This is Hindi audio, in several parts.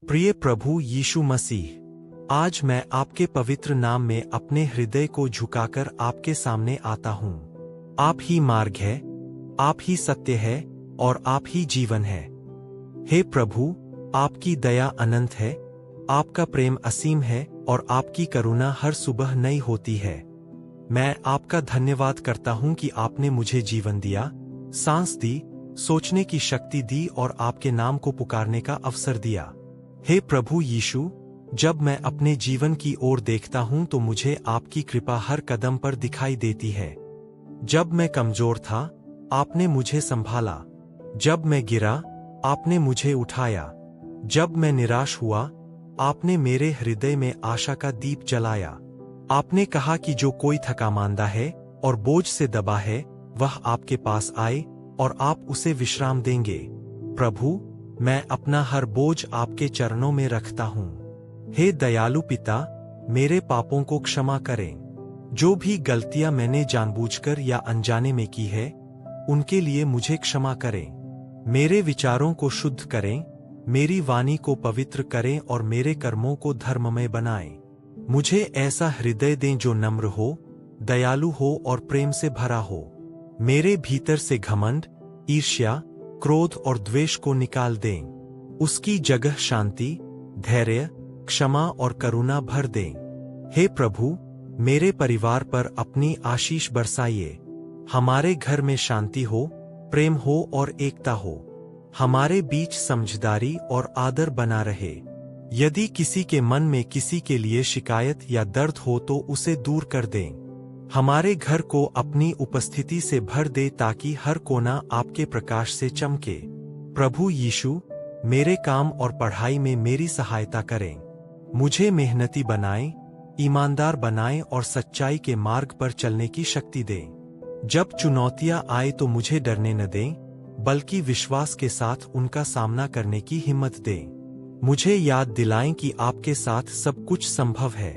प्रिय प्रभु यीशु मसीह, आज मैं आपके पवित्र नाम में अपने हृदय को झुकाकर आपके सामने आता हूँ। आप ही मार्ग है, आप ही सत्य है और आप ही जीवन है। हे प्रभु, आपकी दया अनंत है, आपका प्रेम असीम है और आपकी करुणा हर सुबह नई होती है। मैं आपका धन्यवाद करता हूँ कि आपने मुझे जीवन दिया, सांस दी, सोचने की शक्ति दी और आपके नाम को पुकारने का अवसर दिया। हे प्रभु यीशु, जब मैं अपने जीवन की ओर देखता हूं तो मुझे आपकी कृपा हर कदम पर दिखाई देती है। जब मैं कमजोर था, आपने मुझे संभाला। जब मैं गिरा, आपने मुझे उठाया। जब मैं निराश हुआ, आपने मेरे हृदय में आशा का दीप जलाया। आपने कहा कि जो कोई थका मांदा है और बोझ से दबा है, वह आपके पास आए और आप उसे विश्राम देंगे। प्रभु, मैं अपना हर बोझ आपके चरणों में रखता हूँ। हे दयालु पिता, मेरे पापों को क्षमा करें। जो भी गलतियां मैंने जानबूझकर या अनजाने में की है, उनके लिए मुझे क्षमा करें। मेरे विचारों को शुद्ध करें, मेरी वाणी को पवित्र करें और मेरे कर्मों को धर्ममय बनाएं। मुझे ऐसा हृदय दें जो नम्र हो, दयालु हो और प्रेम से भरा हो। मेरे भीतर से घमंड, ईर्ष्या, क्रोध और द्वेष को निकाल दें। उसकी जगह शांति, धैर्य, क्षमा और करुणा भर दें। हे प्रभु, मेरे परिवार पर अपनी आशीष बरसाइए। हमारे घर में शांति हो, प्रेम हो और एकता हो। हमारे बीच समझदारी और आदर बना रहे। यदि किसी के मन में किसी के लिए शिकायत या दर्द हो तो उसे दूर कर दें। हमारे घर को अपनी उपस्थिति से भर दे ताकि हर कोना आपके प्रकाश से चमके। प्रभु यीशु, मेरे काम और पढ़ाई में मेरी सहायता करें। मुझे मेहनती बनाएं, ईमानदार बनाएं और सच्चाई के मार्ग पर चलने की शक्ति दें। जब चुनौतियां आए तो मुझे डरने न दें, बल्कि विश्वास के साथ उनका सामना करने की हिम्मत दें। मुझे याद दिलाएं कि आपके साथ सब कुछ संभव है।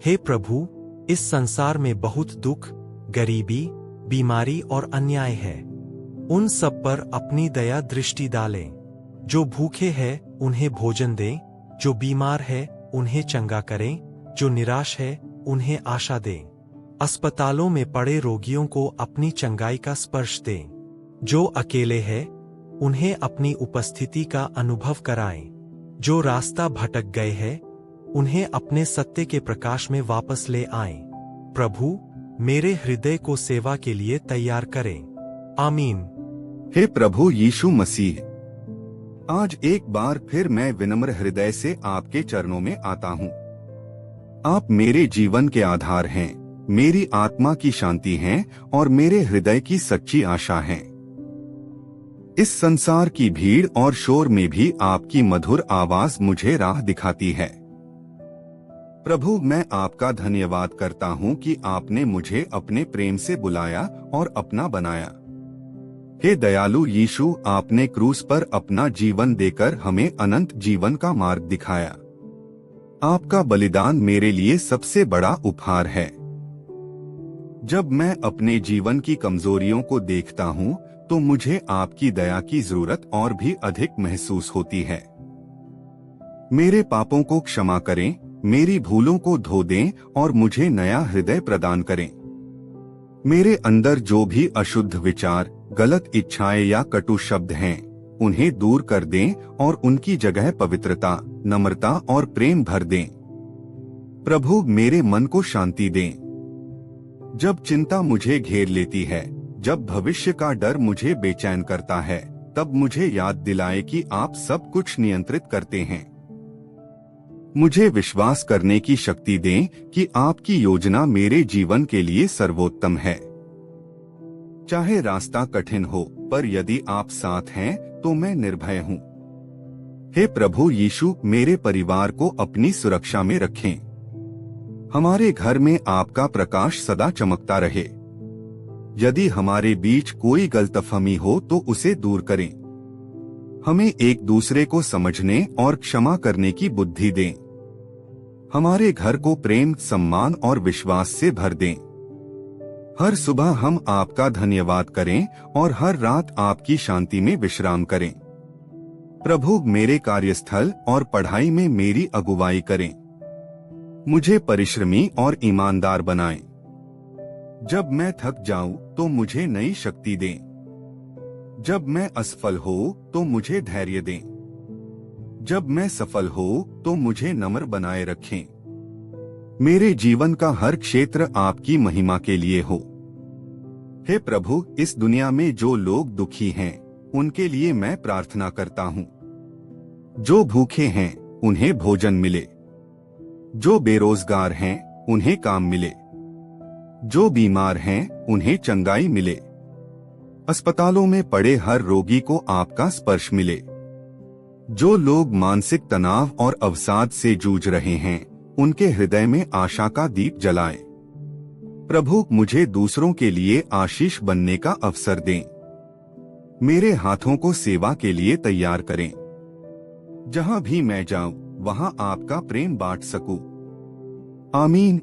हे प्रभु, इस संसार में बहुत दुख, गरीबी, बीमारी और अन्याय है। उन सब पर अपनी दया दृष्टि डालें। जो भूखे हैं, उन्हें भोजन दें। जो बीमार है, उन्हें चंगा करें। जो निराश है, उन्हें आशा दें। अस्पतालों में पड़े रोगियों को अपनी चंगाई का स्पर्श दें। जो अकेले हैं, उन्हें अपनी उपस्थिति का अनुभव कराएं। जो रास्ता भटक गए हैं, उन्हें अपने सत्य के प्रकाश में वापस ले आएं। प्रभु, मेरे हृदय को सेवा के लिए तैयार करें। आमीन। हे प्रभु यीशु मसीह, आज एक बार फिर मैं विनम्र हृदय से आपके चरणों में आता हूँ। आप मेरे जीवन के आधार हैं, मेरी आत्मा की शांति हैं और मेरे हृदय की सच्ची आशा हैं। इस संसार की भीड़ और शोर में भी आपकी मधुर आवाज मुझे राह दिखाती है। प्रभु, मैं आपका धन्यवाद करता हूँ कि आपने मुझे अपने प्रेम से बुलाया और अपना बनाया। हे दयालु यीशु, आपने क्रूस पर अपना जीवन देकर हमें अनंत जीवन का मार्ग दिखाया। आपका बलिदान मेरे लिए सबसे बड़ा उपहार है। जब मैं अपने जीवन की कमजोरियों को देखता हूँ तो मुझे आपकी दया की जरूरत और भी अधिक महसूस होती है। मेरे पापों को क्षमा करें, मेरी भूलों को धो दें और मुझे नया हृदय प्रदान करें। मेरे अंदर जो भी अशुद्ध विचार, गलत इच्छाएं या कटु शब्द हैं, उन्हें दूर कर दें और उनकी जगह पवित्रता, नम्रता और प्रेम भर दें। प्रभु, मेरे मन को शांति दें। जब चिंता मुझे घेर लेती है, जब भविष्य का डर मुझे बेचैन करता है, तब मुझे याद दिलाए कि आप सब कुछ नियंत्रित करते हैं। मुझे विश्वास करने की शक्ति दें कि आपकी योजना मेरे जीवन के लिए सर्वोत्तम है। चाहे रास्ता कठिन हो, पर यदि आप साथ हैं तो मैं निर्भय हूँ। हे प्रभु यीशु, मेरे परिवार को अपनी सुरक्षा में रखें। हमारे घर में आपका प्रकाश सदा चमकता रहे। यदि हमारे बीच कोई गलतफहमी हो तो उसे दूर करें। हमें एक दूसरे को समझने और क्षमा करने की बुद्धि दें। हमारे घर को प्रेम, सम्मान और विश्वास से भर दें। हर सुबह हम आपका धन्यवाद करें और हर रात आपकी शांति में विश्राम करें। प्रभु मेरे कार्यस्थल और पढ़ाई में मेरी अगुवाई करें। मुझे परिश्रमी और ईमानदार बनाएं। जब मैं थक जाऊं तो मुझे नई शक्ति दें। जब मैं असफल हो तो मुझे धैर्य दें। जब मैं सफल हो तो मुझे नम्र बनाए रखें। मेरे जीवन का हर क्षेत्र आपकी महिमा के लिए हो। हे प्रभु, इस दुनिया में जो लोग दुखी हैं उनके लिए मैं प्रार्थना करता हूँ। जो भूखे हैं उन्हें भोजन मिले। जो बेरोजगार हैं उन्हें काम मिले। जो बीमार हैं उन्हें चंगाई मिले। अस्पतालों में पड़े हर रोगी को आपका स्पर्श मिले। जो लोग मानसिक तनाव और अवसाद से जूझ रहे हैं उनके हृदय में आशा का दीप जलाएं। प्रभु, मुझे दूसरों के लिए आशीष बनने का अवसर दें। मेरे हाथों को सेवा के लिए तैयार करें। जहां भी मैं जाऊं वहां आपका प्रेम बांट सकूं। आमीन।